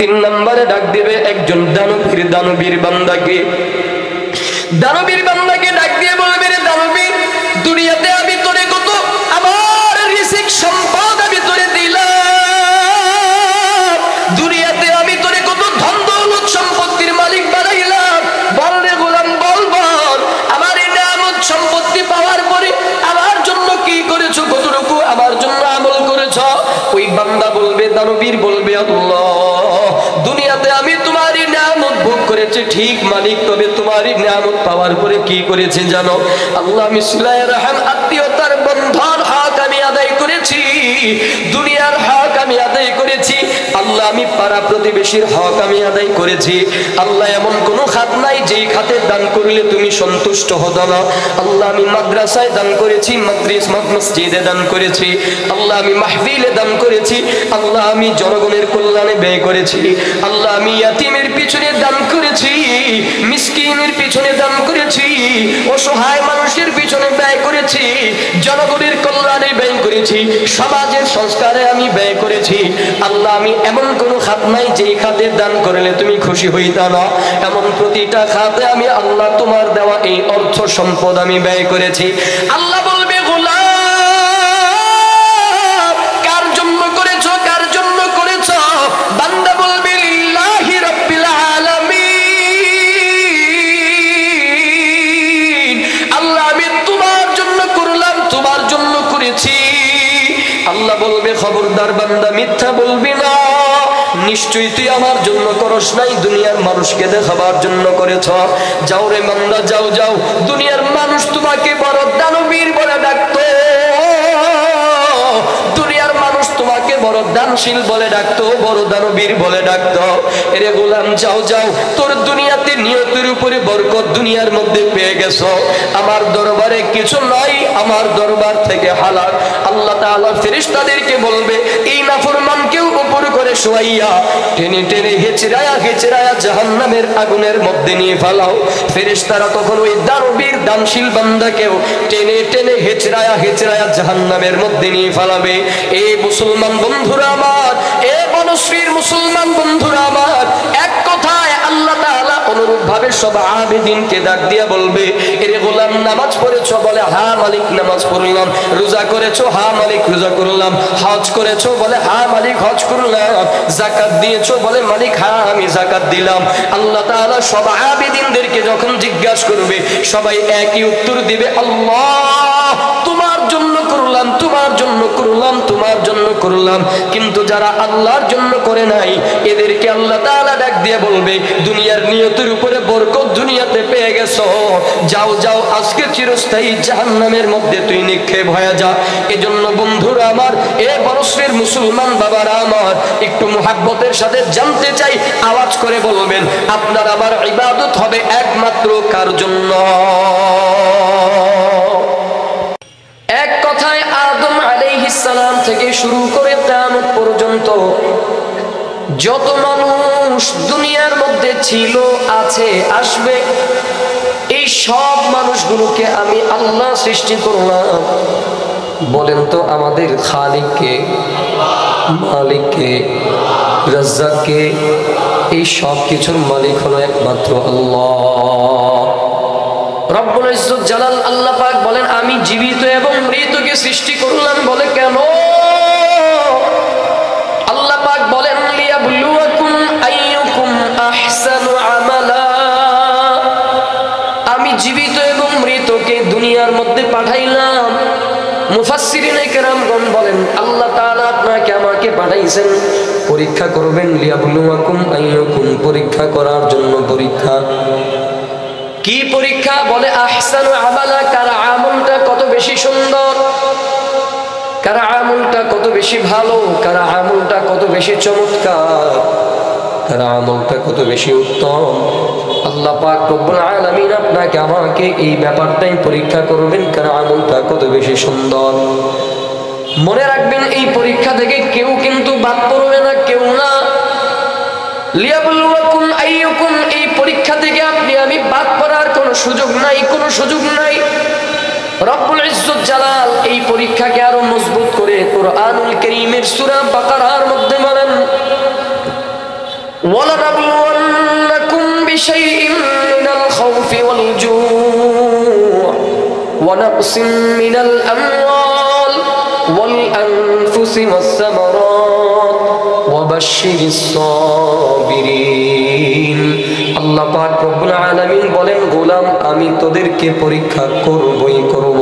তিন নম্বরে ডাক দিবে একজন দানবীর বান্দাকে। দানবীর বান্দাকে ডাক দিয়ে বলবে, রে দানবীর, দুনিয়াতে আমি তোরে কত আমার রিজিক সম্পদ আমি তোরে দিলাম, দুনিয়াতে আমি তোরে কত ধন দৌলত সম্পত্তির মালিক বানাইলাম, বল রে গোলাম, বল বল আমার এই নিয়ামত সম্পত্তি পাওয়ার পরে আমার জন্য কি করেছো, কতটুকু আমার জন্য আমল করেছো? ওই বান্দা বলবে, দানবীর বলবে, আল্লাহ, দুনিয়াতে আমি তোমারই নিয়ামত ভোগ করেছি ঠিক মালিক, তবে তোমারই নিয়ামত পাওয়ার পরে কি করেছে জানো? আল্লাহ, আমি সিলায়ে রহম আত্মীয়তার বন্ধন হক আমি আদায় করেছি, দুনিয়ার হক আমি আদায় করেছি, আল্লাহ আমি পাড়া প্রতিবেশীর হক আমি আদায় করেছি। আল্লাহ, এমন কোন খাত নাই যেই খাতে দান করলে তুমি সন্তুষ্ট হতো না। আল্লাহ, আমি মাদ্রাসায় দান করেছি, মসজিদে দান করেছি, আল্লাহ আমি মাহফিলে দান করেছি, আল্লাহ আমি জনগণের কল্যাণে ব্যয় করেছি, আল্লাহ আমি ইয়াতীমের পিছনে দান করেছি, মিসকিনের পিছনে দান করেছি, অসহায় মানুষের পিছনে ব্যয় করেছি, জনগণের কল্যাণে ব্যয় করেছি, সমাজের সংস্কারে আমি ব্যয় করেছি। আল্লাহ, আমি এমন কোন খাত নাই যেই খাতে দান করলে তুমি খুশি হইতা না। এমন প্রতিটা খাতে আমি আল্লাহ তোমার দেওয়া এই অর্থ সম্পদ আমি ব্যয় করেছি। আল্লাহ বলবে, গোলাম, কার জন্য করেছো, কার জন্য করেছো? বান্দা বলবে, লিল্লাহি রাব্বিল আলামিন, আল্লাহ আমি তোমার জন্য করলাম, তোমার জন্য করেছি। আল্লাহ বলবে, খবরদার বান্দা, মিথ্যা বলবি না, নিশ্চয়ই তুই আমার জন্য করস নাই, দুনিয়ার মানুষকে দেখাবার জন্য করেছ। যাও রে বান্দা, যাও যাও, দুনিয়ার মানুষ তোমাকে বড় দানবীর বলে ডাকতো, দুনিয়ার মানুষ তোমাকে বড় দানশীল বলে ডাকতো, বড় দানবীর বলে ডাকতো। এরে গোলাম, যাও যাও, তোর দুনিয়াতে নিয়তের উপরে বরকত দুনিয়ার মধ্যে পেয়ে গেছো। আমার দরবারে কিছু নাই, আমার দরবার থেকে হালাল। আল্লাহ তাআলা ফেরেশতাদেরকে বলবে, এই নাফরমানকেও উপর করে শোয়াইয়া টেনে টেনে হেচড়ায়া হেচড়ায়া জাহান্নামের আগুনের মধ্যে নিয়ে ফেলাও। ফেরেশতারা তখন ওই দানবীর দানশীল বান্দাকেও টেনে টেনে হেচড়ায়া হেচড়ায়া জাহান্নামের মধ্যে নিয়ে ফেলাবে। এই মুসলমান বন্ধুরা আমার, এ বনশ্রীর মুসলমান বন্ধুরা আমার, এক কথায় আল্লাহ তাআলা অনুরূপ ভাবে সব আবেদিনকে ডাক দিয়া বলবে, এরে গোলাম, নামাজ পড়েছো? বলে, হ্যাঁ মালিক নামাজ পড়লাম। রোজা করেছো? হ্যাঁ মালিক রোজা করলাম। হজ করেছো? বলে, হ্যাঁ মালিক হজ করলাম। যাকাত দিয়েছো? বলে, মালিক হ্যাঁ আমি যাকাত দিলাম। আল্লাহ তাআলা সব আবেদিনদেরকে যখন জিজ্ঞাসা করবে, সবাই একই উত্তর দিবে, আল্লাহ তোমার জন্য করলাম, তোমার জন্য করলাম, তোমার জন্য করলাম। কিন্তু যারা আল্লাহর জন্য করে নাই, এদেরকে আল্লাহ তাআলা ডাক দিয়ে বলবে, দুনিয়ার নিয়তের উপরে বরকত দুনিয়াতে পেয়ে গেছো, যাও যাও, আজকে চিরস্থায়ী জাহান্নামের মধ্যে তুই নিক্ষেপ হয়ে যা। এজন্য বন্ধুরা আমার, এ বনশ্রীর মুসলমান বাবারা আমার, একটু মুহাব্বতের সাথে জানতে চাই, আওয়াজ করে বলবেন, আপনার আমার ইবাদত হবে একমাত্র কার জন্য? এক কথায় আদম আলাইহিস সালাম থেকে শুরু করে কিয়ামত পর্যন্ত যত মানুষ দুনিয়ার মধ্যে ছিল, আছে, আসবে, এই সব মানুষগুলোকে আমি আল্লাহ সৃষ্টি করলাম। বলেন তো, আমাদের খালিক কে, মালিক কে, রাজ্জাক কে? এই সব কিছুর মালিক হলো একমাত্র আল্লাহ রব্বুল ইজ্জত জালাল। আল্লাহ পাক বলেন, আমি জীবিত এবং মৃতকে সৃষ্টি করলাম। বলে, কেন? আল্লাহ পাক বলেন, লিয়াবলুয়াকুম আইয়ুকুম আহসানু আমালা। আমি জীবিত এবং মৃতকে দুনিয়ার মধ্যে পাঠাইলাম। মুফাসসিরিনে কেরামগণ বলেন, আল্লাহ তাআলা আপনাকে আমাকে পাঠাইছেন পরীক্ষা করবেন। লিয়াবলুয়াকুম আইয়ুকুম, পরীক্ষা করার জন্য। পরীক্ষা কি পরীক্ষা? বলে, আহসানু আমালা, কার আমলটা কত বেশি সুন্দর, কার আমলটা কত বেশি ভালো, কার আমলটা কত বেশি চমৎকার, কার আমলটা কত বেশি উত্তম। আল্লাহ পাক রব্বুল আলামিন আপনাকে আমাকে এই ব্যাপারটাই পরীক্ষা করবেন, কার আমলটা কত বেশি সুন্দর। মনে রাখবেন, এই পরীক্ষা থেকে কেউ কিন্তু বাদ পড়বে না, কেউ না। লিয়াবলুয়াকুম আইয়ুকুম, এই পরীক্ষা থেকে আপনি আমি বাদ পড়ার কোনো সুযোগ নাই, কোনো সুযোগ নাই। রব্বুল ইজ্জত জালাল এই পরীক্ষাকে আরো মজবুত করে কুরআনুল কারীমের সূরা বাকারার মধ্যে বলেন, ওয়ালানাবলুওয়ান্নাকুম বিশাইইন মিনাল খাউফি ওয়াল জুউ ওয়া নাকসিম মিনাল আমওয়াল ওয়াল আনফুসি ওয়াস সামারাত ওয়া বাশশিরিস সাবিরিন। আল্লাহ পাক রব্বুল আলামিন বলেন, গোলাম আমি তোদেরকে পরীক্ষা করবই করব।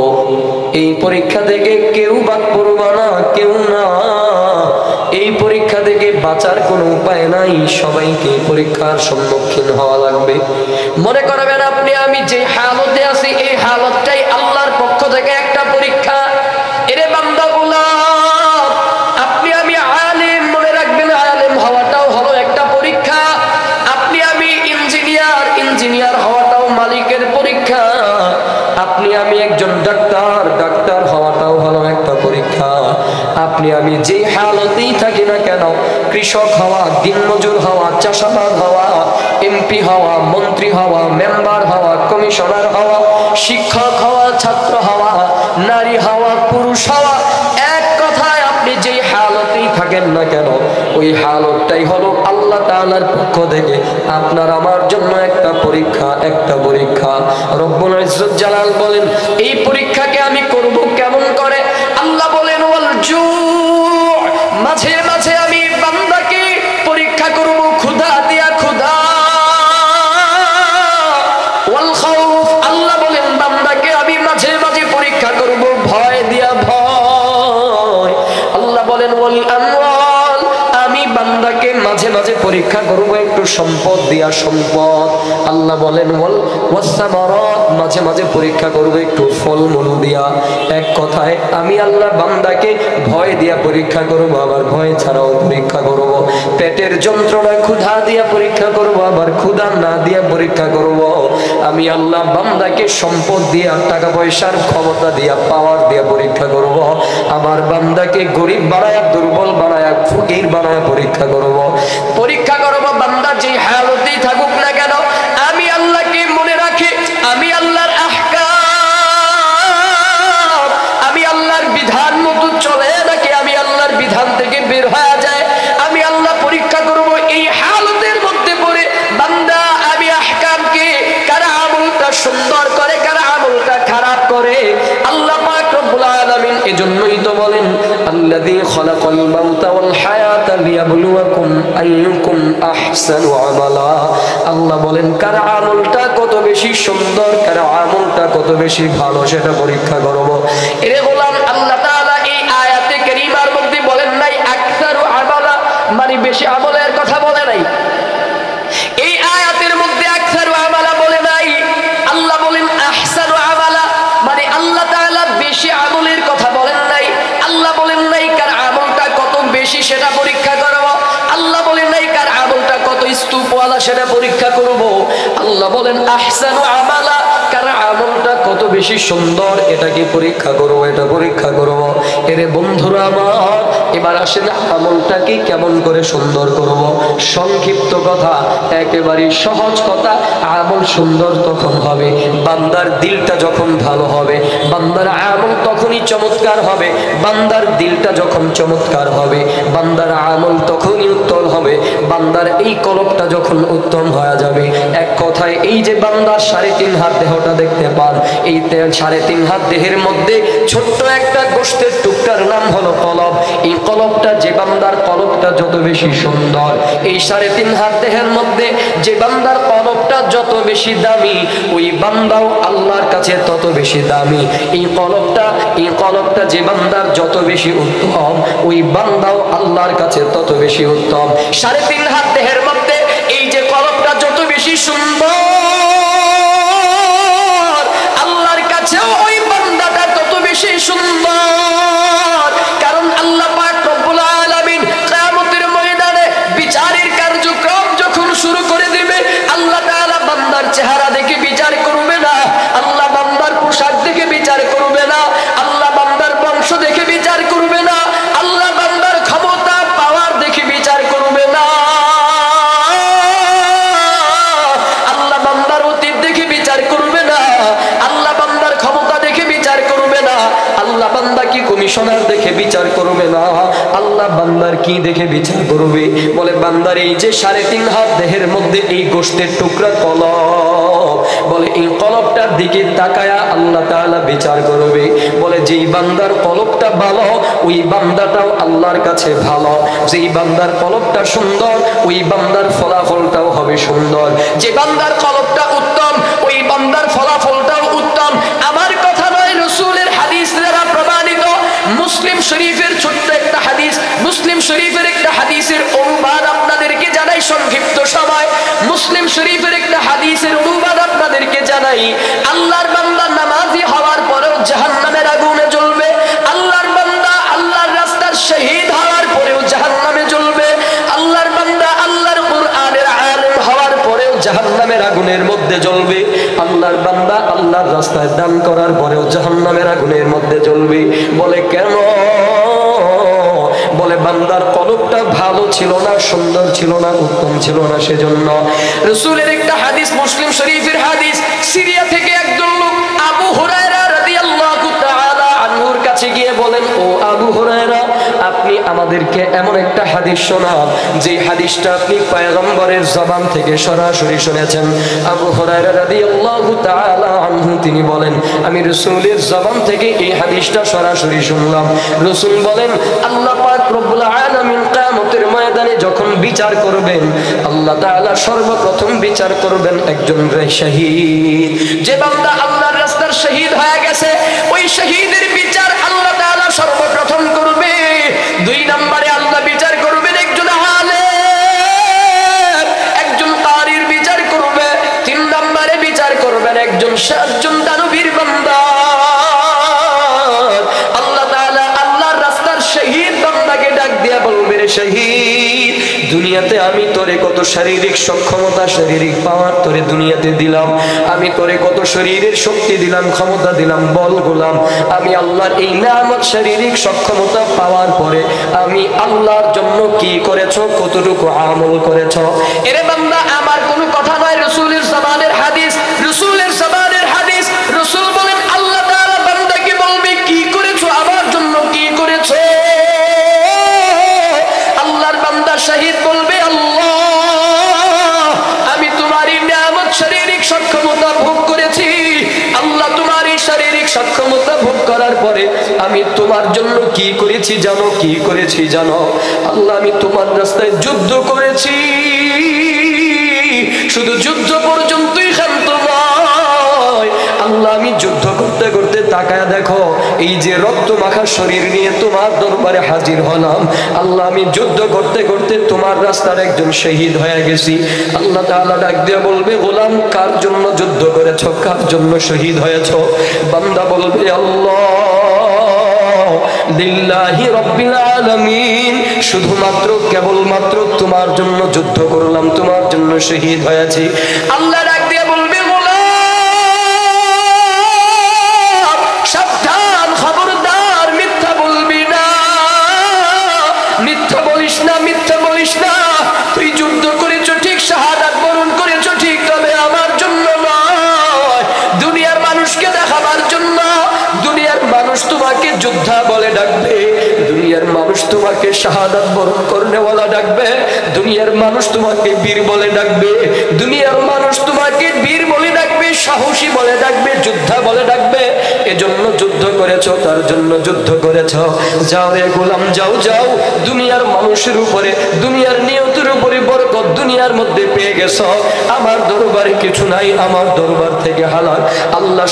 এই পরীক্ষা থেকে কেউ বাদ পড়বা না, কেউ না। এই পরীক্ষা থেকে বাঁচার কোনো উপায় নাই, সবাইকে পরীক্ষার সম্মুখীন হওয়া লাগবে। মনে করবেন আপনি আমি যে হালতে আছি এই হালতটাই আল্লাহর পক্ষ থেকে একটা পরীক্ষা। এরে বান্দাগুলা, আপনি আমি আলেম, মনে রাখবেন আলেম হওয়াটাও হলো একটা পরীক্ষা। আপনি আমি ইঞ্জিনিয়ার হওয়াটাও মালিকের পরীক্ষা। আপনি আমি একজন ডাক্তার হওয়াটাও হলো একটা পরীক্ষা। আপনি আমি যে হালতেই থাকি না কেন, কৃষক হওয়া, দিনমজুর হওয়া, চাষাবাদ হওয়া, এমপি হওয়া, মন্ত্রী হওয়া, মেম্বার হওয়া, কমিশনার হওয়া, শিক্ষক হওয়া, ছাত্র হওয়া, নারী হওয়া, পুরুষ হওয়া, এক কথায় আপনি যেই হালতেই থাকেন না কেন, ওই হালতটাই হলো আল্লাহ তাআলার পক্ষ থেকে আপনার আমার জন্য একটা পরীক্ষা। রব্বুল ইজ্জত জালাল বলেন, এই পরীক্ষাকে আমি করব কেমন করে? আল্লাহ বলেন, ওয়াল জু, মাঝে মাঝে আমি বান্দাকে পরীক্ষা করব ক্ষুধা দিয়া, ক্ষুধা। ওয়াল খাউফ, আল্লাহ বলেন বান্দাকে আমি মাঝে মাঝে পরীক্ষা করব ভয় দিয়া, ভয়। আল্লাহ বলেন, ওয়াল আমওয়াল, আমি বান্দাকে মাঝে মাঝে পরীক্ষা করব একটু সম্পদ দিয়া, সম্পদ। আল্লাহ বলেন ওয়াস সামারাত, মাঝে মাঝে পরীক্ষা করব একটু ফলমূল দিয়া। এক কথায় আমি আল্লাহ বান্দাকে ভয় দিয়া পরীক্ষা করব, আবার ভয় ছাড়াও পরীক্ষা করব। পেটের যন্ত্রণা ক্ষুধা দিয়া পরীক্ষা করব, আবার ক্ষুধা না দিয়া পরীক্ষা করব। আমি আল্লাহ বান্দাকে সম্পদ দিয়া, টাকা পয়সার ক্ষমতা দিয়া, পাওয়ার দিয়া পরীক্ষা করব। আমার বান্দাকে গরিব বানায়া, দুর্বল বানায়া, ফকির বানায়া পরীক্ষা করব। বান্দা যে হালতেই থাকুক না কেন, আমি আল্লাহকে মনে রাখি, আমি আল্লাহর আহকাম, আমি আল্লাহর বিধান মতো চলে নাকি আমি আল্লাহর বিধান থেকে বের হয়ে যায়, আমি আল্লাহ পরীক্ষা করব। এই হালতের মধ্যে পড়ে বান্দা আমি আহকামকে, কারা আমলটা সুন্দর করে, কারা আমলটা খারাপ করে, আল্লাহ পাক রব্বুল আলামিন এজন্যই তো বলেন, আল্লাযী খালাকাল মাউতা ওয়াল হায়াতা লিয়াবলুয়াকুম আইয়ুকুম আহসানু আমালা। আল্লাহ বলেন কার আমলটা কত বেশি সুন্দর, কার আমলটা কত বেশি ভালো, সেটা পরীক্ষা করব। এরে গোলাম, আল্লাহ তাআলা এই আয়াতে কারীমার মধ্যে বলেন নাই আকসারু আমালা, মানে বেশি আমলের কথা বলে নাই। এই আয়াতের মধ্যে আকসারু আমালা বলে নাই, আল্লাহ বলেন আহসানু আমালা, মানে আল্লাহ তাআলা বেশি আমলের কথা বলেন নাই। আল্লাহ বলেন নাই কার আমলটা কত বেশি সেটা পরীক্ষা করব। আল্লাহ বলেন নাই কার আমলটা কত স্তূপওয়ালা সেটা পরীক্ষা করব। আল্লাহ বলেন আহসানু আমালা, কার আমলটা কত বেশি সুন্দর এটাকে পরীক্ষা করব, এটা পরীক্ষা করব। এরে বন্ধুরা আমার, এবার আসেন আমলটাকে কেমন করে সুন্দর করব। সংক্ষিপ্ত কথা, একেবারে সহজ কথা, আমল সুন্দর তখন হবে বান্দার দিলটা যখন ভালো হবে, বান্দার আমল তখনই চমৎকার হবে। বান্দার দিলটা যখন চমৎকার হবে, বান্দার আমল তখনই উত্তম হবে। বান্দার এই কলবটা যখন উত্তম হয়ে যাবে, এক কথায় এই যে বান্দার 3.5 হাত দেহটা দেখতে পান, এই 3.5 হাত দেহের মধ্যে ছোট্ট একটা গোশতের টুকটার নাম হলো কলব। এই কলবটা, যে বান্দার কলবটা যত বেশি সুন্দর, এই 3.5 হাত দেহের মধ্যে যে বান্দার কলবটা যত বেশি দামি, ওই বান্দাও আল্লাহর কাছে তত বেশি দামি। এই কলবটা যে বান্দার যত বেশি উত্তম, ওই বান্দাও আল্লাহর কাছে তত বেশি উত্তম। 3.5 হাত দেহের মধ্যে এই যে কলবটা যত বেশি সুন্দর, আল্লাহর কাছেও ওই বান্দাটা তত বেশি সুন্দর। কারণ আল্লাহ পাক রব্বুল আলামিন কিয়ামতের ময়দানে বিচারের কার্যক্রম যখন শুরু করে দিবে, আল্লাহ তাআলা বান্দার চেহারা দেখে বিচার করবে না, আল্লাহ বান্দার পোশাক দেখে বিচার করবে না, আল্লাহ বান্দার বংশ দেখে বিচার করবে না, আল্লাহ বান্দার ক্ষমতা পাওয়ার দেখে বিচার করবে না, আল্লাহ বান্দার অতীত দেখে বিচার করবে না, আল্লাহ বান্দার ক্ষমতা দেখে বিচার করবে না, আল্লাহ বান্দা কি কমিশনার দেখে বিচার করবে না, আল্লাহ বান্দার কি দেখে বিচার করবে? বলে বান্দার এই যে 3.5 হাত দেহের মধ্যে এই গোশতের টুকরা কলব, বলে এই কলবটার দিকে তাকায়া আল্লাহ তাআলা বিচার করবে। বলে যেই বান্দার কলবটা ভালো ওই বান্দাটাও আল্লাহর কাছে ভালো, যেই বান্দার কলবটা সুন্দর ওই বান্দার ফলাফলটাও হবে সুন্দর, যে বান্দার কলবটা উত্তম ওই বান্দার ফলাফলটাও উত্তম। আমার কথা নয়, রাসূলের হাদিস দ্বারা প্রমাণিত। মুসলিম শরীফের ছোট্ট একটা হাদিস, মুসলিম শরীফের একটা হাদিসের অনুবাদ আপনাদেরকে জানাই সংক্ষিপ্ত সময়। মুসলিম শরীফের একটা হাদিসের অনুবাদ আপনাদেরকে জানাই। আল্লাহর বান্দা নামাজি হওয়ার পরেও জাহান্নামের আগুনে জ্বলবে, আল্লাহর বান্দা আল্লাহর রাস্তার শহীদ হওয়ার পরেও জাহান্নামে জ্বলবে, আল্লাহর বান্দা আল্লাহর কুরআনের আলেম হওয়ার পরেও জাহান্নামের আগুনের মধ্যে জ্বলবে, আল্লাহর বান্দা আল্লাহর রাস্তায় দান করার পরেও জাহান্নামের আগুনের মধ্যে জ্বলবে। বলে কেন? বলে বান্দার কলবটা ভালো ছিল না, সুন্দর ছিল না, উত্তম ছিল না, সেজন্য। রাসূলের একটা হাদিস, মুসলিম শরীফের হাদিস, সিরিয়া থেকে একজন লোক আবু হুরায়রা রাদিয়াল্লাহু তাআলা আনহুর কাছে গিয়ে বলেন, ও আবু হুরায়রা, আপনি আমাদেরকে এমন একটা হাদিস শোনান যে হাদিসটা আপনি পয়গম্বরের জবান থেকে সরাসরি শুনেছেন। আবু হুরায়রা রাদিয়াল্লাহু তাআলা আনহু তিনি বলেন, আমি রাসূলের জবান থেকে এই হাদিসটা সরাসরি শুনলাম। রাসূল বলেন, আল্লাহ পাক রব্বুল আলামিন কিয়ামতের ময়দানে যখন বিচার করবেন, আল্লাহ তাআলা সর্বপ্রথম বিচার করবেন একজন শহীদ। যে বান্দা আল্লাহর রাস্তার শহীদ হয়ে গেছে ওই শহীদের বিচার আল্লাহ তাআলা সর্বপ্রথম করবে। 2 নম্বরে আল্লাহ বিচার করবেন একজন আলেম, একজন কারির বিচার করবে। 3 নম্বরে বিচার করবেন একজন দানবীর বান্দা। আল্লাহ তাআলা আল্লাহর রাস্তার শহীদ বান্দাকে ডাক দিয়া বলবে, রে শহীদ, দুনিয়াতে আমি তোরে কত শারীরিক সক্ষমতা, শারীরিক পাওয়ার তোরে দুনিয়াতে দিলাম, আমি তোরে কত শরীরের শক্তি দিলাম, ক্ষমতা দিলাম, বল গোলাম। আমি আল্লাহর এই নিয়ামত শারীরিক সক্ষমতা পাওয়ার পরে আমি আল্লাহর জন্য কি করেছো, কতটুকু আমল করেছো? এরে বান্দা, আমার কোনো কথা নয়, রাসূলের জবানের হাদিস, রাসূলের জবানের হাদিস। রাসূল বলেন, আল্লাহ তাআলা বান্দাকে বলবে, কি করেছো আমার জন্য, কি করেছো? আল্লাহর বান্দা শহীদ বলবে, আল্লাহ, আমি তোমারই নিয়ামত শারীরিক সক্ষমতা ভোগ করেছি। আল্লাহ, তোমারই শারীরিক সক্ষমতা ভোগ করার পরে আমি তোমার জন্য কি করেছি জানো? কি করেছি জানো? আল্লাহ, আমি তোমার রাস্তায় যুদ্ধ করেছি। শুধু যুদ্ধ পর্যন্তই ক্ষান্ত নয়, আল্লাহ, আমি যুদ্ধ করতে করতে তাকায় দেখো, এই যে রক্ত মাখা শরীর নিয়ে তোমার দরবারে হাজির হলাম। আল্লাহ, আমি যুদ্ধ করতে করতে তোমার রাস্তার একজন শহীদ হয়ে গেছি। আল্লাহ তাআলা ডাক দিয়ে বলবে, গোলাম, কার জন্য যুদ্ধ করেছো, কার জন্য শহীদ হয়েছো? বান্দা বলবে, আল্লাহ, লিল্লাহি রাব্বিল আলামিন, শুধুমাত্র কেবলমাত্র তোমার জন্য যুদ্ধ করলাম, তোমার জন্য শহীদ হয়েছি। আল্লাহ ডাক দিয়ে বলবে, সাবধান, খবরদার, মিথ্যা বলবি না, মিথ্যা বলিস না, মিথ্যা বলিস না। তুই যুদ্ধ করেছো ঠিক, শাহাদাত বরণ করেছো ঠিক, তবে আমার জন্য নয়, দুনিয়ার মানুষকে দেখাবার জন্য। দুনিয়ার মানুষ তোমাকে যোদ্ধা বলে ডাকবে, দুনিয়ার মানুষ তোমাকে শাহাদাত বরণ করনেওয়ালা ডাকবে, দুনিয়ার মানুষ তোমাকে বীর বলে ডাকবে, দুনিয়ার মানুষ তোমাকে বীর বলে ডাকবে, সাহসী বলে ডাকবে, যোদ্ধা বলে ডাকবে। এজন্য যুদ্ধ করেছো, তার জন্য যুদ্ধ করেছো। যাও রে গোলাম, যাও যাও, দুনিয়ার মানুষের উপরে, দুনিয়ার নিয়তের উপরে বরকত দুনিয়ার মধ্যে পেয়ে গেছো। আমার দরবারে কিছু নাই, আমার দরবার থেকে হালাল। আল্লাহ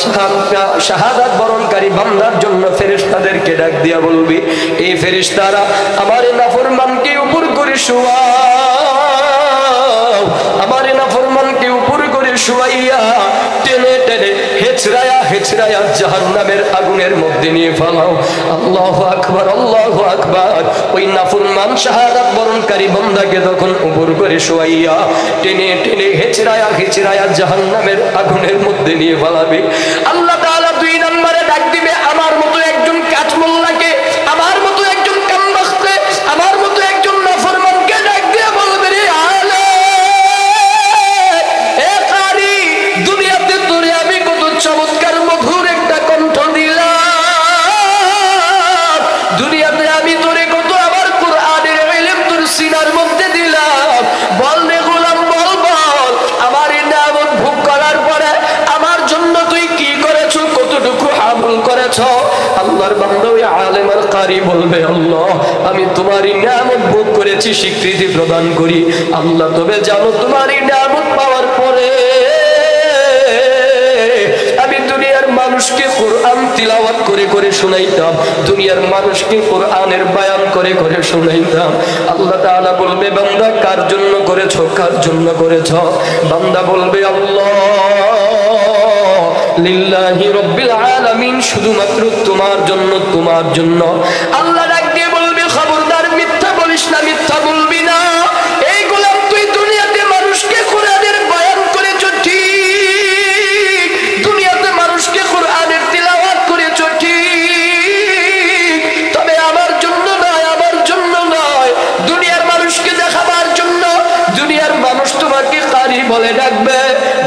শাহাদাত বরণকারী বান্দার জন্য ফেরেশতাদেরকে ডাক দিয়া বলবি, এই ফেরেশতারা আমার নাফরমানকে উপর করে শোয়াও, আমার নাফরমানকে উপর করে শোয়াইয়া টেনে টেনে হেচড়ায়া হেচড়ায়া জাহান্নামের আগুনের মধ্যে নিয়ে ফেলাও। আল্লাহু আকবার, আল্লাহু আকবার। ওই নাফরমান শাহাদাত বরণকারী বান্দাকে তখন উপর করে শোয়াইয়া টেনে টেনে হেচড়ায়া হেচড়ায়া জাহান্নামের আগুনের মধ্যে নিয়ে ফেলাবে। আল্লাহ তাআলা 2 নম্বরে ডাক দিবে, আমার মতো একজন কাঠমোল্লাকে, আমার মতো একজন কামবাখকে, আমার মতো একজন নাফরমানকে ডাক দিয়ে বলবে, রে আলে, এ কারি, দুনিয়াতে তোরে আমি কত চমৎকার মধুর একটা কণ্ঠ দিলাম, দুনিয়াতে আমি তোরে কত আমার কোরআনের কারি বলবে আল্লাহ আমি তোমারই নিয়ামত ভোগ করেছি, স্বীকৃতি প্রদান করি। আল্লাহ তবে জানো তোমারই নিয়ামত পাওয়ার পরে আমি দুনিয়ার মানুষকে কোরআন তিলাওয়াত করে করে শুনাইতাম, দুনিয়ার মানুষকে কোরআনের বয়ান করে করে শুনাইতাম। আল্লাহ তাআলা বলবে বান্দা কার জন্য করেছো, কার জন্য করেছো? বান্দা বলবে আল্লাহ লিল্লাহি রাব্বিল আলামিন, শুধুমাত্র তোমার জন্য, তোমার জন্য। আল্লাহ ডাক দিয়ে বলবে খবরদার মিথ্যা বলিস না, মিথ্যা বলবি না। এই গোলাম তুই দুনিয়াতে মানুষকে কোরআনের বয়ান করেছো ঠিক, দুনিয়াতে মানুষকে কোরআনের তিলাওয়াত করেছো ঠিক, তবে আমার জন্য নয়, আমার জন্য নয়, দুনিয়ার মানুষকে দেখাবার জন্য। দুনিয়ার মানুষ তোমাকে কারি বলে ডাকবে,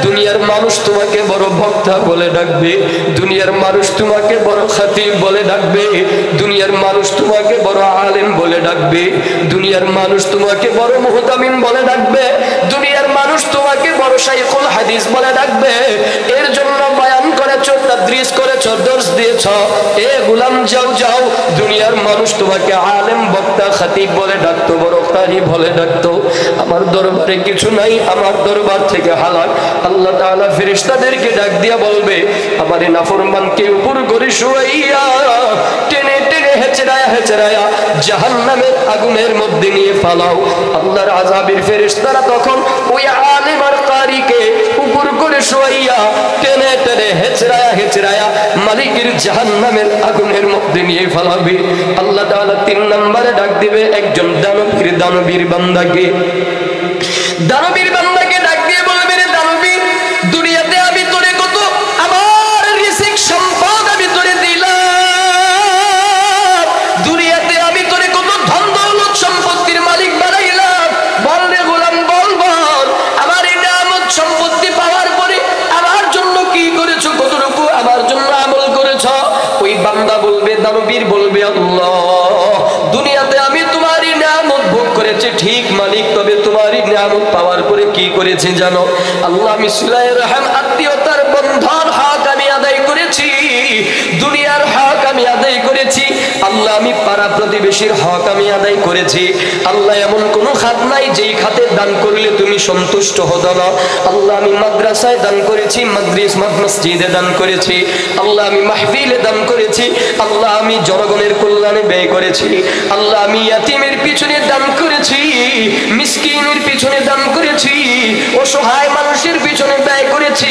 দুনিয়ার মানুষ তোমাকে বড় বক্তা বলে ডাকবে, দুনিয়ার মানুষ তোমাকে বড় খতিব বলে ডাকবে, দুনিয়ার মানুষ তোমাকে বড় আলেম বলে ডাকবে, দুনিয়ার মানুষ তোমাকে বড় মুহতামিম বলে ডাকবে, দুনিয়ার মানুষ তোমাকে বড় শাইখুল হাদিস বলে ডাকবে। এর জন্য বয়ান করেছো, তাদরিস করেছো, দর্স দিয়েছো। এ গোলাম যাও যাও, দুনিয়ার মানুষ তোমাকে আলেম বক্তা খতিব বলে ডাকতো, বড় কারি বলে ডাকতো। আমার দরবারে কিছু নাই, আমার দরবার থেকে হালাক। আল্লাহ তাআলা ফেরেশতাদেরকে ডাক দিয়া বলবে আমার এই নাফরমানকে উপর করে শুয়াইয়া টেনে টেনে হেচড়ায়া হেচড়ায়া জাহান্নামের আগুনের মধ্যে নিয়ে ফালাও। আল্লাহর আযাবের ফেরেশতারা তখন ওই আলেম আর কারিকে উপর করে শুয়াইয়া টেনে টেনে হেচড়ায়া হেচড়ায়া মালিকের জাহান্নামের আগুনের মধ্যে নিয়ে ফালাবে। আল্লাহ তাআলা 3 নম্বরে ডাক দিবে একজন দানবীর বান্দাকে। দানবীর বান্দাকে ডাক দিয়ে বলবে রে দানবীর, দুনিয়াতে আমি তোরে কত আমার রিজিক সম্পদ আমি তোরে দিলাম, দুনিয়াতে আমি তোরে কত ধন দৌলত সম্পত্তির মালিক বানাইলাম। বল রে গোলাম বল বল, আমার এই নিয়ামত সম্পত্তি পাওয়ার পরে আমার জন্য কি করেছো, কতটুকু আমার জন্য আমল করেছো? ওই বান্দা বলবে, দানবীর বলবে আল্লাহ দুনিয়াতে আমি তোমারই নিয়ামত ভোগ করেছি ঠিক মালিক, তবে তোমারই নিয়ামত পাওয়ার পরে কি করেছি জানো? আল্লাহ আমি সিলায়ে রহম আত্মীয়তার বন্ধন হক আমি আদায় করেছি, দুনিয়ার হক আমি আদায় করেছি। আল্লাহ আমি পাড়া প্রতিবেশীর হক আমি আদায় করেছি। আল্লাহ এমন কোন খাত নাই যেই খাতে দান করলে তুমি সন্তুষ্ট হতো না। আল্লাহ আমি মাদ্রাসায় দান করেছি, মসজিদে দান করেছি। আল্লাহ আমি মাহফিলে দান করেছি। আল্লাহ আমি জনগণের কল্যাণে ব্যয় করেছি। আল্লাহ আমি ইয়াতীমের পিছনে দান করেছি, মিসকিনের পিছনে দান করেছি, অসহায় মানুষের পিছনে ব্যয় করেছি,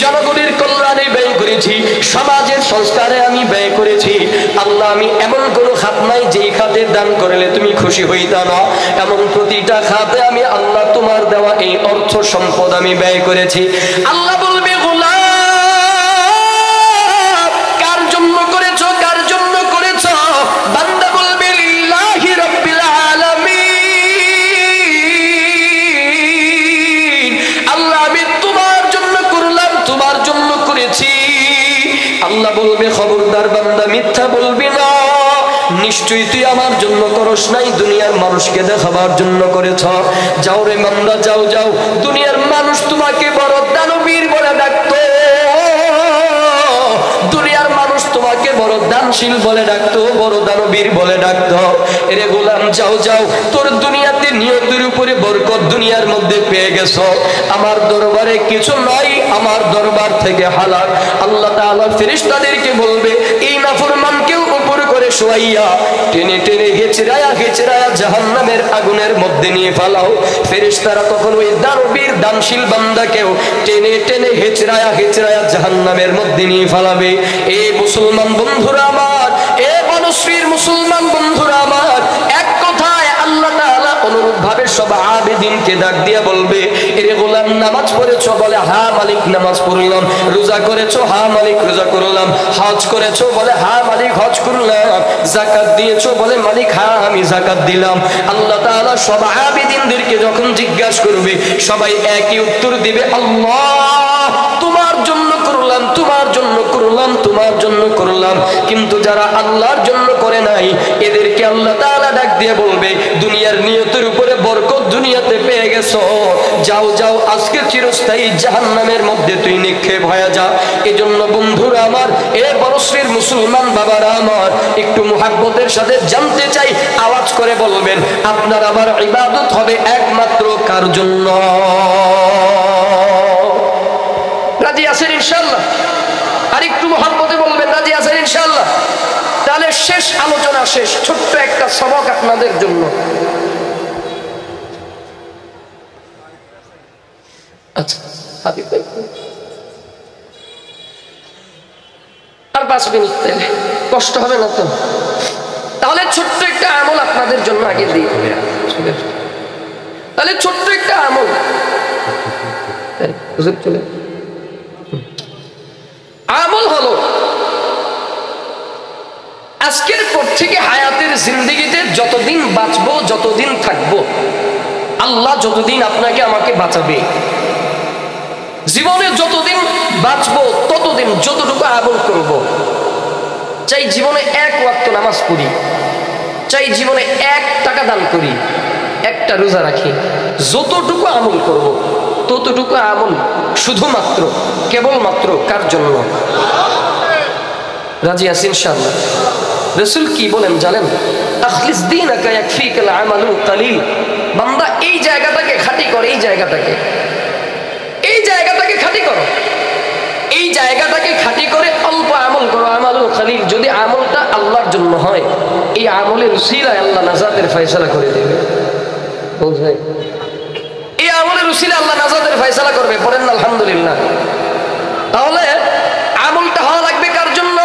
জনগণের কল্যাণে ব্যয় করেছি, সমাজের সংস্কারে আমি ব্যয় করেছি। আল্লাহ আমি এমন কোনো খাত নাই যেই খাতে দান করলে তুমি খুশি হইতা না। এমন প্রতিটা খাতে আমি আল্লাহ তোমার দেওয়া এই অর্থ সম্পদ আমি ব্যয় করেছি। আল্লাহ বলবে গোলাম কার জন্য করেছো, কার জন্য করেছো? বান্দা বলবে লিল্লাহি রাব্বিল আলামিন, আল্লাহ আমি তোমার জন্য করলাম, তোমার জন্য করেছি। আল্লাহ বলবে খবরদার বান্দা মিথ্যা বলবি না, নিশ্চয়ই তুই আমার জন্য করস নাই, দুনিয়ার মানুষকে দেখাবার জন্য করেছ। যাও রে বান্দা যাও যাও, দুনিয়ার মানুষ তোমাকে বড় দানবীর বলে ডাকতো, দুনিয়ার মানুষ তোমাকে বড় দানশীল বলে ডাকতো, বড় দানবীর বলে ডাকতো। এরে গোলাম যাও যাও, তোর দুনিয়াতে নিয়তের উপরে বরকত দুনিয়ার মধ্যে পেয়ে গেছো, আমার দরবারে কিছু নয়, আমার দরবার থেকে হালাক। আল্লাহ তাআলা ফেরেশতাদেরকে বলবে এই নাফরমানকেও উপর করে শোয়াইয়া টেনে টেনে হেচড়ায়া হেচড়ায়া জাহান্নামের আগুনের মধ্যে নিয়ে ফালাও। ফেরেশতারা তখন ওই দানবীর দানশীল বান্দাকেও টেনে টেনে হেচড়ায়া হেচড়ায়া জাহান্নামের মধ্যে নিয়ে ফালাবে। এ মুসলমান বন্ধুরা আমার, এ বনশ্রীর মুসলমান বন্ধুরা আমার, এক কথায় আল্লাহ তাআলা অনুরূপ ভাবে সব আবেদিনকে ডাক দিয়া বলবে এরে গোলাম নামাজ পড়েছো? বলে হ্যাঁ মালিক নামাজ পড়লাম। রোজা করেছো? হ্যাঁ মালিক রোজা করলাম। হজ করেছো? বলে হ্যাঁ মালিক হজ করলাম। যাকাত দিয়েছো? বলে মালিক হ্যাঁ আমি যাকাত দিলাম। আল্লাহ তাআলা সব আবেদিনদেরকে যখন জিজ্ঞাসা করবে সবাই একই উত্তর দিবে, আল্লাহ তোমার জন্য করলাম, তোমার জন্য করলাম, তোমার তোমার জন্য করলাম। কিন্তু যারা আল্লাহর জন্য করে নাই, এদেরকে আল্লাহ তাআলা ডাক দিয়ে বলবে, দুনিয়ার নিয়তের উপরে বরকত দুনিয়াতে পেয়ে গেছো, যাও যাও আজকে চিরস্থায়ী জাহান্নামের মধ্যে তুই নিক্ষেপ হয়ে যা। এজন্য বন্ধুরা আমার, এ বড়শ্রীর মুসলমান বাবারা আমার, একটু মুহাব্বতের সাথে জানতে চাই, আওয়াজ করে বলবেন, আপনার আমার ইবাদত হবে একমাত্র কার জন্য? রাজি আছেন ইনশাআল্লাহ? আর একটু মুহাব্বতে বলবেন, রাজি আছেন ইনশাআল্লাহ? তাহলে শেষ আলোচনা শেষ, ছোট্ট একটা সবক আপনাদের জন্য। আচ্ছা হাবিব ভাই, আর 5 মিনিট, তাহলে কষ্ট হবে না তো? তাহলে ছোট্ট একটা আমল আপনাদের জন্য আগে দিই। তাহলে ছোট্ট একটা আমল, চলে আমল হলো, আজকের পর থেকে হায়াতের জিন্দেগিতে যতদিন বাঁচবো, যতদিন থাকবো, আল্লাহ যতদিন আপনাকে আমাকে বাঁচাবে, জীবনে যতদিন বাঁচবো ততদিন যতটুকু আমল করব, চাই জীবনে 1 ওয়াক্ত নামাজ পড়ি, চাই জীবনে 1 টাকা দান করি, 1টা রোজা রাখি, যতটুকু আমল করব ততটুকু আমল শুধুমাত্র কেবলমাত্র কার জন্য? রাজি আছেন ইনশাআল্লাহ? রাসূল কি বলেন জানেন? আখলিস দীনাকা ইয়াকফিকাল আমালুল কালিল। বান্দা এই জায়গাটাকে খাঁটি করে, এই জায়গাটাকে খাঁটি করো, এই জায়গাটাকে খাঁটি করে অল্প আমল করো, আমালুল কালিল। যদি আমলটা আল্লাহর জন্য হয়, এই আমলের উসিলায় আল্লাহ নাজাতের ফয়সালা করে দেবে। বুঝলেন? এই আমলের উসিলায় আল্লাহ নাজাতের ফয়সালা করবে। পড়েন আলহামদুলিল্লাহ। তাহলে আমলটা হওয়া লাগবে কার জন্য?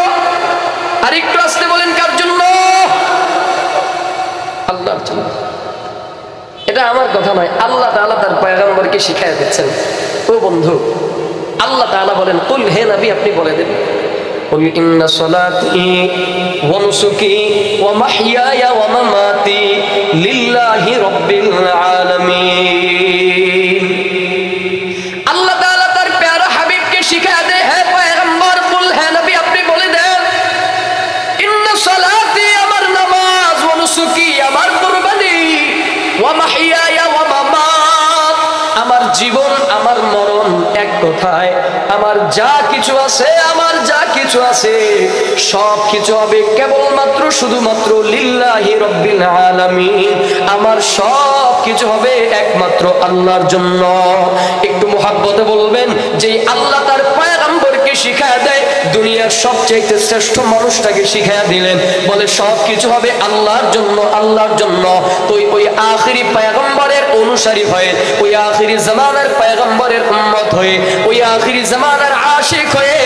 আর একটু আসতে বলেন, কার জন্য? আল্লাহর জন্য। এটা আমার কথা নয়, আল্লাহ তাআলা তার পয়গম্বরকে শিখায়া দিচ্ছেন। ও বন্ধু, আল্লাহ তাআলা বলেন, কুল, হে নবী আপনি বলে দেন, কুল ইন্না সলাতি ওয়া নুসুকি ওয়া মাহইয়ায়া ওয়া মামাতি লিল্লাহি রাব্বিল আলামিন। আল্লাহ তাআলা তার প্যারা হাবিবকে শিখায়া দেয়, হে পয়গম্বর, কুল, হে নবী আপনি বলে দেন, ইন্না সলাতি আমার নামাজ, ওয়া নুসুকি আমার কুরবানি, ওয়া মাহইয়ায়া ওয়া মামাত আমার জীবন, আমার মরণ, এক কথায় আমার যা কিছু আছে, আমার যা কিছু আছে সব কিছু হবে কেবলমাত্র শুধুমাত্র লিল্লাহি রাব্বিল আলামিন। আমার সব কিছু হবে একমাত্র আল্লাহর জন্য। একটু মুহাব্বতে বলবেন, যে আল্লাহ তার পয়গম্বরকে শিখায়া দেয়, দুনিয়ার সবচেয়ে শ্রেষ্ঠ মানুষটাকে শিখায়া দিলেন, বলে সব কিছু হবে আল্লাহর জন্য, আল্লাহর জন্য। তো ওই আখিরি পয়গম্বরের অনুসারী হয়ে, ওই আখিরি জামানার পয়গম্বরের উম্মত হয়ে, ওই আখিরি জামানার আশিক হয়ে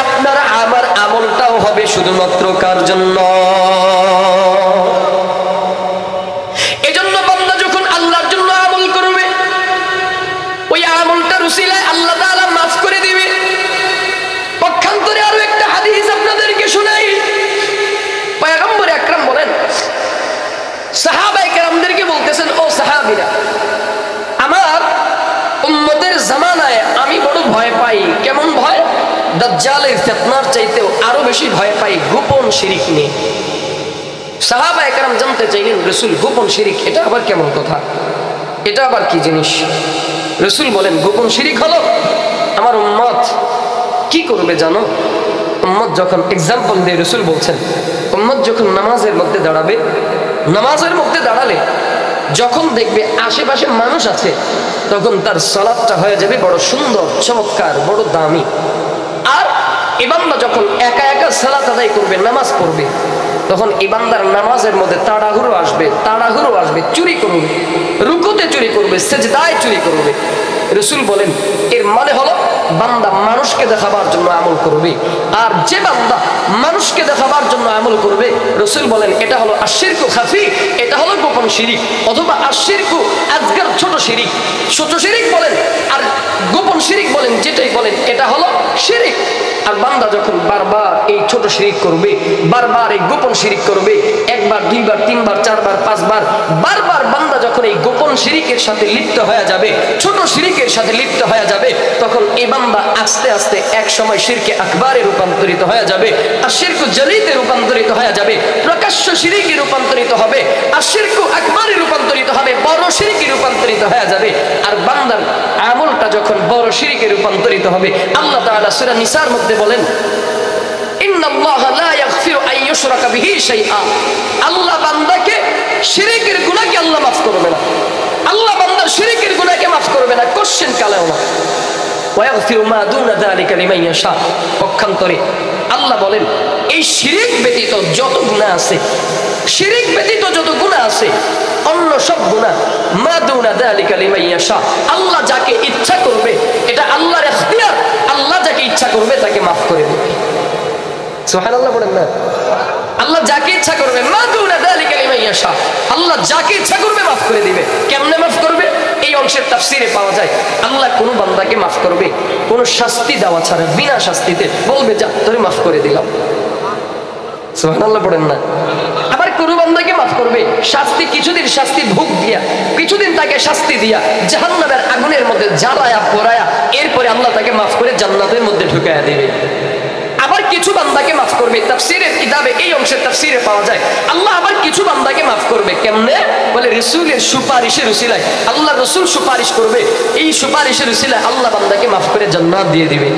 আপনার আমার আমলটাও হবে শুধুমাত্র কার জন্য? এজন্য বান্দা যখন আল্লাহর জন্য আমল করবে, ওই আমলটার উসিলায় আল্লাহ তাআলা মাফ করে দিবে। পক্ষান্তরে আরো একটা হাদিস আপনাদেরকে শুনাই। পয়গম্বর আকরাম বলেন, সাহাবায়ে কেরামদেরকে বলতেছেন, ও সাহাবীরা, আমার উম্মতের জামানায় আমি বড় ভয় পাই। কেমন ভয়? দাজ্জালের ফিতনার চাইতেও আরো বেশি ভয় পাই গোপন শিরিক নিয়ে। সাহাবায়ে কেরাম জানতে চাইলেন, রাসূল, গোপন শিরিক এটা আবার কেমন কথা? এটা আবার কি জিনিস? রাসূল বলেন, গোপন শিরিক হলো আমার উম্মত কি করবে জানো? উম্মত যখন, এক্সাম্পল দিয়ে রাসূল বলছেন, উম্মত যখন নামাজের মধ্যে দাঁড়াবে, নামাজের মধ্যে দাঁড়ালে যখন দেখবে আশেপাশে মানুষ আছে, তখন তার সালাতটা হয়ে যাবে বড় সুন্দর, চমৎকার, বড় দামি। আর ইবান্দা যখন একা একা সালাত আদায় করবে, নামাজ পড়বে, তখন ইবান্দার নামাজের মধ্যে তাড়াহুড়ো আসবে, চুরি করবে, রুকুতে চুরি করবে, সেজদায় চুরি করবে। রাসূল বলেন, এর মানে হলো বান্দা মানুষকে দেখাবার জন্য আমল করবে। আর যে বান্দা মানুষকে দেখাবার জন্য আমল করবে, রাসূল বলেন এটা হলো আশিরকু খাফি, এটা হলো গোপন শিরিক, অথবা আশিরকু আসগর, ছোট শিরিক। ছোট শিরিক বলেন। আর গোপন শিরিক বলেন যেটাই বলেন এটা হলো শিরিক। আর বান্দা যখন বারবার এই ছোট শিরিক করবে, বারবার এই গোপন শিরিক করবে, একবার দুইবার তিনবার চারবার পাঁচবার, বারবার বান্দা যখন এই গোপন শিরিকের সাথে লিপ্ত হয়ে যাবে, ছোট শিরিকের সাথে লিপ্ত হয়ে যাবে, তখন এই বান্দা আস্তে আস্তে এক সময় শিরকে আকবারে রূপান্তরিত হয়ে যাবে, আর শিরকু জলিতে রূপান্তরিত হয়ে যাবে, প্রকাশ্য শিরিকে রূপান্তরিত হবে, আর শিরকু আকবারে রূপান্তরিত হবে, বড় শিরিকে রূপান্তরিত হয়ে যাবে। আর বান্দার আমলটা যখন বড় শিরিকে রূপান্তরিত হবে, আল্লাহ তাআলা সূরা নিসার মধ্যে বলেন, ইন্নাল্লাহা লা ইয়াগফিরু আন ইউশরাকা বিহি শাইআ, আল্লাহ বান্দাকে শিরকের গুনাহকে আল্লাহ মাফ করবে না, আল্লাহ বান্দার শিরকের গুনাহকে মাফ করবে না কোশ্চেন কালেও না। ওয়া ইয়াগফিরু মা দুনা যালিকা লিমান ইয়াশা, পক্ষান্তরে আল্লাহ বলেন এই শিরক ব্যতীত যত গুনাহ আছে, শিরক ব্যতীত যত গুনাহ আছে, অন্য সব গুনাহ মা দুনা যালিকা লিমান ইয়াশা, আল্লাহ যাকে ইচ্ছা করবে, এটা আল্লাহর ইখতিয়ার, আল্লাহ যাকে ইচ্ছা করবে তাকে মাফ করে দেবে। সুবহানাল্লাহ বলেন না? আল্লাহ যাকে ইচ্ছা করবে, মা দুনা যালিকা লিমান ইয়াশা, আল্লাহ যাকে ইচ্ছা করবে মাফ করে দিবে। কেমনে মাফ করবে? এই অংশের তাফসীরে পাওয়া যায় আল্লাহ কোন বান্দাকে মাফ করবে কোন শাস্তি দেওয়া ছাড়া, বিনা শাস্তিতে বলবে যা তোরে মাফ করে দিলাম। সুবহানাল্লাহ পড়েন না? আবার কোন বান্দাকে মাফ করবে শাস্তি, কিছুদিন শাস্তি ভোগ দিয়া, কিছুদিন তাকে শাস্তি দিয়া জাহান্নামের আগুনের মধ্যে জ্বালায়া পোড়ায়া, এরপরে আল্লাহ তাকে মাফ করে জান্নাতের মধ্যে ঢুকায়া দিবে। আবার কিছু বান্দাকে মাফ করবে, তাফসীরের কিতাবে এই অংশের তাফসীরে পাওয়া যায় আল্লাহ আবার কিছু বান্দাকে মাফ করবে। কেমনে? বলে রাসূলের সুপারিশের উসিলায়, আল্লাহ রাসূল সুপারিশ করবে, এই সুপারিশের উসিলায় আল্লাহ বান্দাকে মাফ করে জান্নাত দিয়ে দিবে।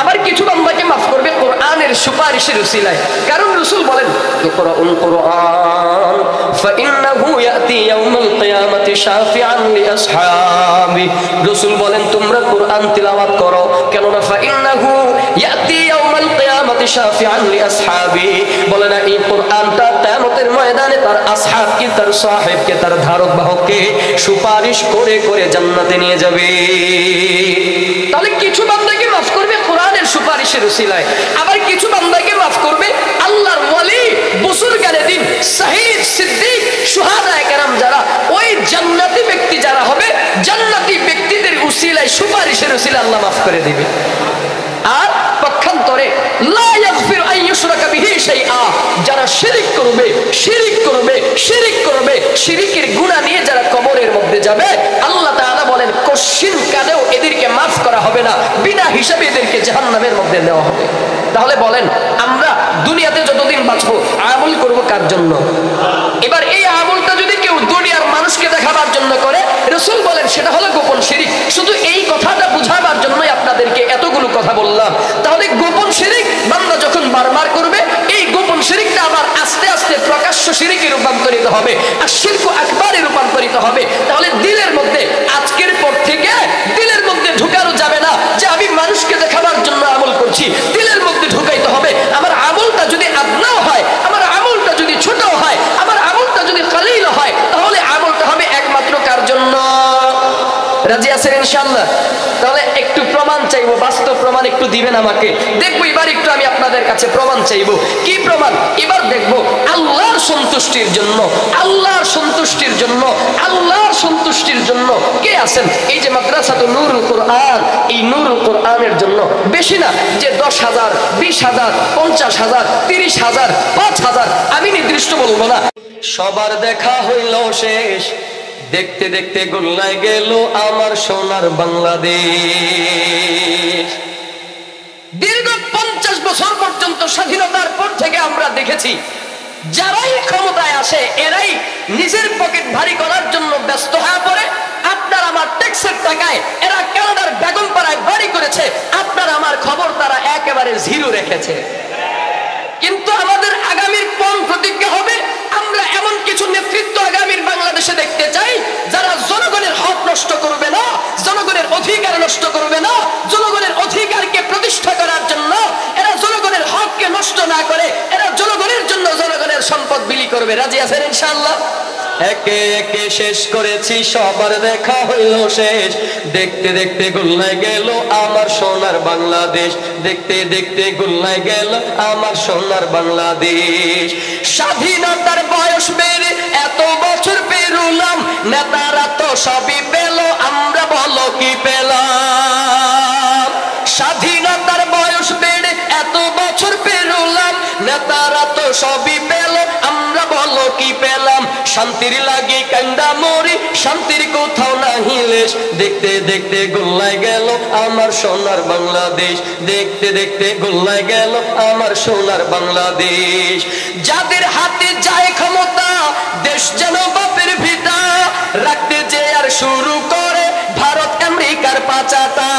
আবার কিছু বান্দাকে মাফ করবে কোরআনের সুপারিশের উসিলায়, কারণ রাসূল বলেন ইকরাউল কুরআন ফাইন্নাহু ইয়াতি ইয়াউমাল কিয়ামাতি শাফিআন লিআসহাবি, রাসূল বলেন তোমরা কোরআন তিলাওয়াত করো, কেননা ফাইন্নাহু ইয়াতি ইয়াউমাল কিয়ামাতি শাফিআন লিআসহাবি, বলে না এই কোরআনটা কিয়ামতের ময়দানে তার আসহাবকে, তার সাহেবকে, তার ধারক বাহককে সুপারিশ করে করে জান্নাতে নিয়ে যাবে। তাহলে কিছু বান্দাকে মাফ করবে কোরআনের সুপারিশের উসিলায়, আবার কিছু বান্দাকে মাফ করবে আল্লাহর ওয়ালি, বুজুর্গানে দিন, শহীদ, সিদ্দিক, শুহাদায়ে কেরাম যারা, ওই জান্নাতি ব্যক্তি যারা হবে, জান্নাতি ব্যক্তিদের উসিলায়, সুপারিশের উসিলায় আল্লাহ মাফ করে দিবে। আর পক্ষান্তরে লা ইয়াগফিরু আন ইউশরাকা বিহি শাইআ, যারা শিরিক করবে, শিরিক করবে, শিরিক করবে, শিরিকের গুনাহ নিয়ে যারা কবরের মধ্যে যাবে, আল্লাহ তাআলা বলেন কোশ্চিন কালেও এদেরকে মাফ করা হবে না, বিনা হিসাবে এদেরকে জাহান্নামের মধ্যে দেওয়া হবে। তাহলে বলেন আমরা দুনিয়াতে যতদিন বাঁচবো আমল করব কার জন্য? এবার এই আমলটা যদি কেউ দুনিয়ার মানুষকে দেখাবার জন্য করে, রাসূল বলেন সেটা হলো গোপন শিরিক। শুধু এই কথাটা বুঝাবার জন্যই আপনাদেরকে এতগুলো কথা বললাম। তাহলে গোপন শিরিক বান্দা যখন বারবার করবে, এই গোপন শিরিকটা আবার আস্তে আস্তে প্রকাশ্য শিরিকে রূপান্তরিত হবে, আর শিরকু আকবারে রূপান্তরিত হবে। তাহলে দিলের মধ্যে আজকের পর থেকে দিলের মধ্যে ঢুকানো যাবে না যে আমি মানুষকে দেখাবার জন্য আমল করছি, দিলের মধ্যে ঢুকাইতে হবে আমার আমলটা যদি আদনাও হয়, আমার আমলটা যদি ছোট হয়, আমার আমলটা যদি কলিল হয়, তাহলে আমলটা হবে একমাত্র কার জন্য? রাজি আছেন ইনশাআল্লাহ? তাহলে একটু প্রমাণ চাইবো, বাস্তব প্রমাণ একটু দিবেন আমাকে, দেখবো এবার একটু আমি আপনাদের কাছে প্রমাণ চাইবো। কি প্রমাণ? এবার দেখবো আল্লাহর সন্তুষ্টির জন্য, আল্লাহর সন্তুষ্টির জন্য, আল্লাহর সন্তুষ্টির জন্য কে আছেন? এই যে মাদ্রাসাতুন নূরুল কুরআন, এই নূরুল কুরআনের জন্য বেশি না যে 10,000, 20,000, 50,000, 30,000, 5,000, আমি নির্দিষ্ট বলবো না, সবার দেখা হইল শেষ, দেখতে দেখতে গোল্লায় গেল আমার সোনার বাংলাদেশ। দীর্ঘ 50 বছর পর্যন্ত স্বাধীনতার পর থেকে আমরা দেখেছি যারাই ক্ষমতায় আসে এরাই নিজের পকেট ভারী করার জন্য ব্যস্ত হয়ে পড়ে। আপনার আমার ট্যাক্সের টাকায় এরা কানাডার বেগমপাড়ায় বাড়ি করেছে, আপনার আমার খবর তারা একেবারে জিরো রেখেছে। কিন্তু আমাদের আগামীর পণ প্রতিজ্ঞা হবে আমরা এমন কিছু নেতৃত্ব আগামীর বাংলাদেশে দেখতে চাই যারা জনগণের হক নষ্ট করবে না, জনগণের অধিকার নষ্ট করবে না, জনগণের অধিকারকে প্রতিষ্ঠা করার জন্য এরা জনগণের হককে নষ্ট না করে এরা জনগণের জন্য জনগণের সম্পদ বিলি করবে। রাজি আছেন ইনশাআল্লাহ? একে একে শেষ করেছি, সবার দেখা হইল শেষ, দেখতে দেখতে গোল্লায় গেল আমার সোনার বাংলাদেশ, দেখতে দেখতে গোল্লায় গেল আমার সোনার বাংলাদেশ। স্বাধীনতার বয়স বেড়ে এত বছর পেরুলাম, নেতারা তো সবই পেল, আমরা বলো কি পেলাম? সবই পেল, আমরা বলো কি পেলাম? শান্তির লাগি কান্দা মরি, শান্তির কোথাও নাহি লেশ। দেখতে দেখতে গোল্লায় গেল আমার সোনার বাংলাদেশ, দেখতে দেখতে গোল্লায় গেল আমার সোনার বাংলাদেশ। যাদের হাতে যায় ক্ষমতা, দেশ যেন বাপের ভিটা, রাখতে যে আর শুরু করে ভারত আমেরিকার পাচাটা।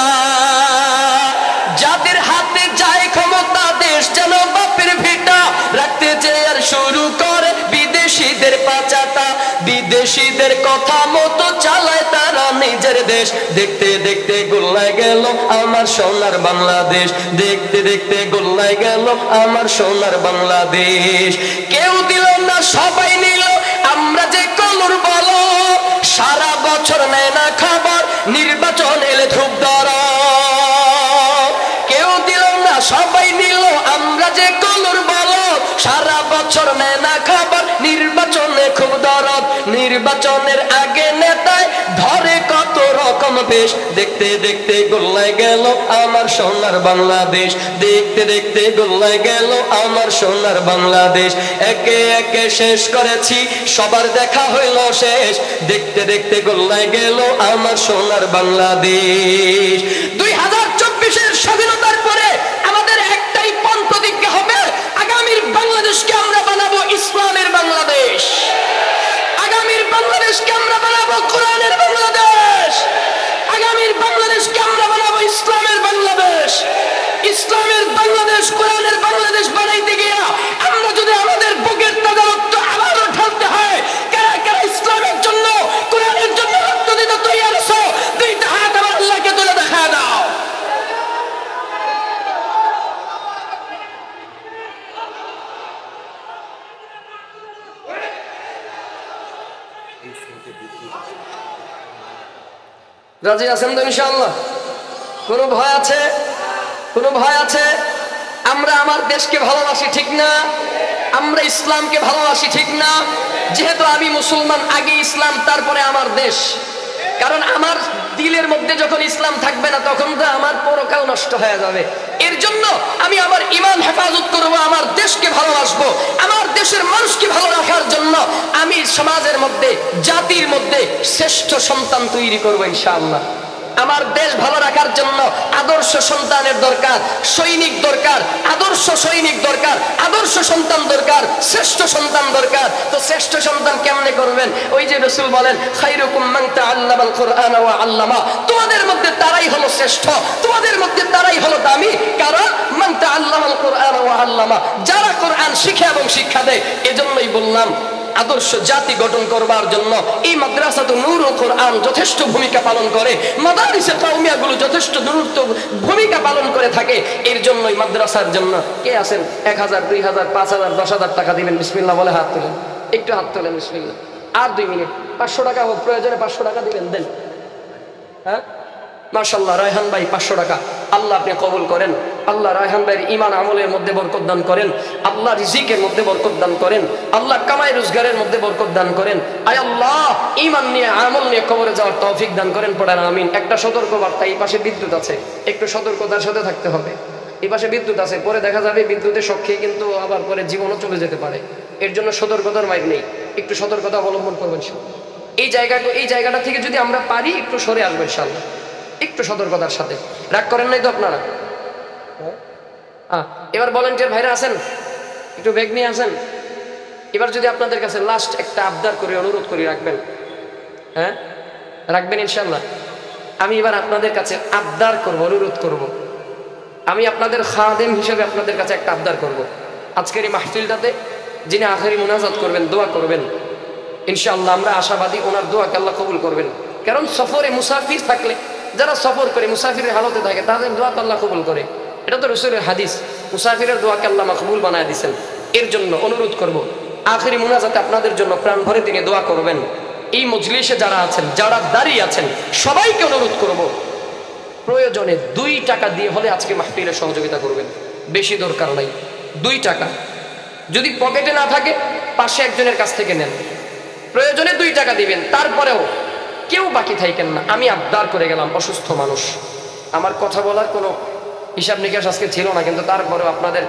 যাদের হাতে যায় ক্ষমতা, দেশ যেন বাপের ভিটা, রাখতে যে আর শুরু করে বিদেশিদের পাচাটা। বিদেশিদের কথা মতো চালায় তারা নিজের দেশ, দেখতে দেখতে গোল্লায় গেল আমার সোনার বাংলাদেশ, দেখতে দেখতে গোল্লায় গেল আমার সোনার বাংলাদেশ। কেউ দিল না সবাই নিল, আমরা যে কলুর বলো, সারা বছর নেয় না খবর, নির্বাচন এলে ধূপ ধর। কেউ দিল না সবাই নিল, আমরা যে কলুর বলো, সারা বছর নেয় না খবর, নির্বাচনে খুব দরদ। নির্বাচনের আগে নেতায় ধরে কত রকম বেশ, দেখতে দেখতে গোল্লায় গেল আমার সোনার বাংলাদেশ, দেখতে দেখতে গোল্লায় গেল আমার সোনার বাংলাদেশ। একে একে শেষ করেছি, সবার দেখা হইল শেষ, দেখতে দেখতে গোল্লায় গেল আমার সোনার বাংলাদেশ। 2024-এর স্বাধীনতার পরে আমাদের একটাই পণ প্রতিজ্ঞা হবে, আগামীর বাংলাদেশকে আমরা বানাবো ইসলামের বাংলাদেশ, আগামীর বাংলাদেশকে আমরা বানাবো কোরআনের বাংলাদেশ, আগামীর বাংলাদেশকে আমরা বানাবো ইসলামের বাংলাদেশ। ইসলামের বাংলাদেশ, কোরআনের বাংলাদেশ বানাইতে গিয়া আমরা যদি আমাদের বুকের তাজা রক্ত আবারও ঢালতে হয়, কারা কারা ইসলামের জন্য, কোরআনের জন্য রক্ত দিতে তৈরি আছো? দুইটা হাত আমার আল্লাহকে তুলে দেখা দাও। রাজি আছেন তো ইনশাআল্লাহ? কোনো ভয় আছে? কোনো ভয় আছে? আমরা আমার দেশকে ভালোবাসি ঠিক না? আমরা ইসলামকে ভালোবাসি ঠিক না? যেহেতু আমি মুসলমান, আগে ইসলাম তারপরে আমার দেশ। কারণ আমার দিলের মধ্যে যখন ইসলাম থাকবে না, তখন তো আমার পরকাল নষ্ট হয়ে যাবে। এর জন্য আমি আমার ঈমান হেফাজত করব, আমার দেশকে ভালোবাসবো, আমার দেশের মানুষকে ভালো রাখার জন্য আমি সমাজের মধ্যে, জাতির মধ্যে শ্রেষ্ঠ সন্তান তৈরি করবো ইনশাআল্লাহ। আমার দেশ ভালো রাখার জন্য আদর্শ সন্তানের দরকার, সৈনিক দরকার, আদর্শ সৈনিক দরকার, আদর্শ সন্তান দরকার, শ্রেষ্ঠ সন্তান দরকার। তো শ্রেষ্ঠ সন্তান কেমনে করবেন? ওই যে রাসূল বলেন, খায়রুকুম মান তাআল্লামাল কুরআন ওয়া আল্লামা, তোমাদের মধ্যে তারাই হলো শ্রেষ্ঠ, তোমাদের মধ্যে তারাই হলো দামি। কারণ মান তাআল্লামাল কুরআন ওয়া আল্লামা, যারা কোরআন শিখে এবং শিক্ষা দেয়। এজন্যই বললাম, আদর্শ জাতি গঠন করবার জন্য এই মাদ্রাসাতুন নূরুল কোরআন যথেষ্ট ভূমিকা পালন করে, মাদারিসে কওমিয়াগুলো যথেষ্ট গুরুত্ব ভূমিকা পালন করে থাকে। এর জন্যই মাদ্রাসার জন্য কে আছেন 1000, 2000, 5000, 10,000 টাকা দিবেন? বিসমিল্লাহ বলে হাত তোলেন, একটু হাত তোলেন, বিসমিল্লাহ। আর 2 মিনিট 500 টাকা হোক, প্রয়োজনে 500 টাকা দিবেন, দেন। হ্যাঁ, মাশাআল্লাহ। রায়হান ভাই 500 টাকা, আল্লাহ আপনি কবুল করেন। আল্লাহ রায়হান ভাইয়ের ঈমান আমলের মধ্যে বরকত দান করেন, আল্লাহ রিজিকের মধ্যে বরকত দান করেন, আল্লাহ কামাই রোজগারের মধ্যে বরকত দান করেন। আয় আল্লাহ, ঈমান নিয়ে আমল নিয়ে কবরে যাওয়ার তৌফিক দান করেন, পড়েন আমিন। একটা সতর্ক বার্তা, এই পাশে বিদ্যুৎ আছে, একটু সতর্কতার সাথে থাকতে হবে। এই পাশে বিদ্যুৎ আছে, পরে দেখা যাবে বিদ্যুতের শক খেয়ে কিন্তু আবার পরে জীবনও চলে যেতে পারে। এর জন্য সতর্কতার মাইর নেই, একটু সতর্কতা অবলম্বন করবেন। এই জায়গাটা থেকে যদি আমরা পারি একটু সরে আসবো ইনশাআল্লাহ, একটু সতর্কতার সাথে। রাগ করেন নাই তো আপনারা? এবার ভলান্টিয়ার ভাইরা আছেন, একটু ব্যাগ নিয়ে আসেন। এবার যদি আপনাদের কাছে লাস্ট একটা আবদার করে অনুরোধ করি, রাখবেন? হ্যাঁ, রাখবেন ইনশাআল্লাহ। আমি এবার আপনাদের কাছে আবদার করব, অনুরোধ করব। আমি আপনাদের খাদেম হিসেবে আপনাদের কাছে একটা আবদার করব। আজকের এই মাহফিলটাতে যিনি আখেরি মুনাজাত করবেন, দোয়া করবেন ইনশাআল্লাহ, আমরা আশাবাদী ওনার দোয়াকে আল্লাহ কবুল করবেন। কারণ সফরে মুসাফির থাকলে, যারা সফর করে মুসাফিরের হালতে থাকে, তাদের দোয়া আল্লাহ কবুল করে। এটা তো রাসূলের হাদিস, মুসাফিরের দোয়াকে আল্লাহ মাকবুল বানায় দিয়েছেন। এর জন্য অনুরোধ করব, আখেরি মুনাজাতে আপনাদের জন্য প্রাণ ভরে তিনি দোয়া করবেন। এই মজলিসে যারা আছেন, যারা দাঁড়িয়ে আছেন, সবাইকে অনুরোধ করব, প্রয়োজনে 2 টাকা দিয়ে হলে আজকে মাহফিলে সহযোগিতা করবেন। বেশি দরকার নাই, 2 টাকা। যদি পকেটে না থাকে, পাশে একজনের কাছ থেকে নেন। প্রয়োজনে 2 টাকা দিবেন। তারপরেও কেউ বাকি থাকেন না। আমি আবদার করে গেলাম, অসুস্থ মানুষ, আমার কথা বলার কোনো হিসাব নিকাশ আজকে ছিল না, কিন্তু তারপরেও আপনাদের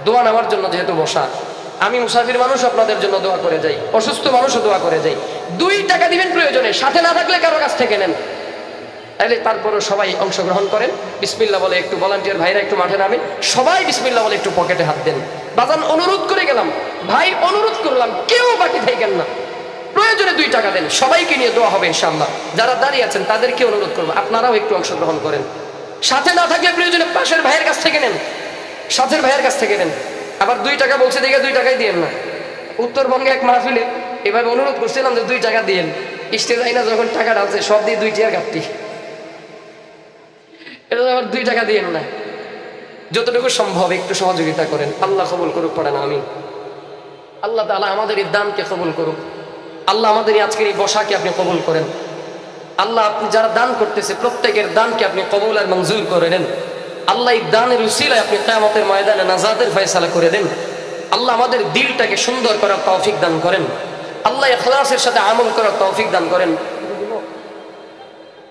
দোয়া নেওয়ার জন্য যেহেতু বসা, আমি মুসাফির মানুষ, আপনাদের জন্য দোয়া করে যাই, অসুস্থ মানুষও দোয়া করে যাই। 2 টাকা দিবেন প্রয়োজনে, সাথে না থাকলে কারো কাছ থেকে নেন। তাহলে তারপরও সবাই অংশগ্রহণ করেন, বিসমিল্লাহ বলে একটু ভলান্টিয়ার ভাইরা একটু মাঠে নামেন, সবাই বিসমিল্লাহ বলে একটু পকেটে হাত দেন। বাজান অনুরোধ করে গেলাম, ভাই অনুরোধ করলাম, কেউ বাকি থাকেন না, প্রয়োজনে 2 টাকা দেন, সবাইকে নিয়ে দোয়া হবে ইনশাআল্লাহ। যারা দাঁড়িয়ে আছেন তাদেরকে অনুরোধ করবো আপনারাও একটু অংশগ্রহণ করেন। সাথে না থাকলে প্রয়োজনে পাশের ভাইয়ের কাছ থেকে নেন, সাথের ভাইয়ের কাছ থেকে নেন। আবার 2 টাকা বলছে দেখে 2 টাকাই দিয়েন না। উত্তরবঙ্গে এক মাহফিলে এভাবে অনুরোধ করছিলাম যে 2 টাকা দিয়েন, স্টেজ আইনা যখন টাকা ঢালছে সব দিয়ে 2 টিয়ার ঘাটতি, এটা আবার 2 টাকা দিয়েন না। যতটুকু সম্ভব একটু সহযোগিতা করেন, আল্লাহ কবুল করুক, পড়েন আমিন। আল্লাহ তাআলা আমাদের এই দানকে কবুল করুক। আল্লাহ আমাদের আজকের এই বসাকে আপনি কবুল করেন। আল্লাহ আপনি যারা দান করতেছে প্রত্যেকের দানকে আপনি কবুল আর মঞ্জুর করে নেন। আল্লাহ এই দানের উসিলায় আপনি কিয়ামতের ময়দানে নাজাতের ফয়সালা করে দেন। আল্লাহ আমাদের দিলটাকে সুন্দর করার তৌফিক দান করেন। আল্লাহ ইখলাসের সাথে আমল করার তৌফিক দান করেন।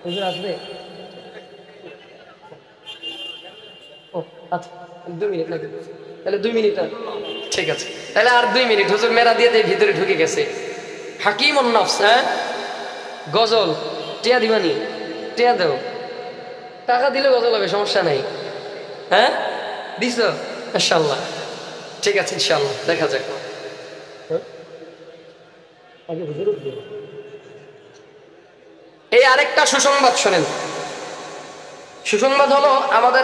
হুজুর আসবে? ও আচ্ছা, 2 মিনিট লাগে, তাহলে 2 মিনিট। ঠিক আছে, তাহলে আর 2 মিনিট। হুজুর মেরা দিয়ে ভিতরে ঢুকে গেছে। হাকিমুন নফস, হ্যাঁ গজল টিয়া দিবানি, টিয়া দাও, টাকা দিলে গজল হবে, সমস্যা নাই। হ্যাঁ দিস ইনশাআল্লাহ, ঠিক আছে ইনশাআল্লাহ, দেখা যাক। এই আরেকটা সুসংবাদ শোনেন। সুসংবাদ হলো আমাদের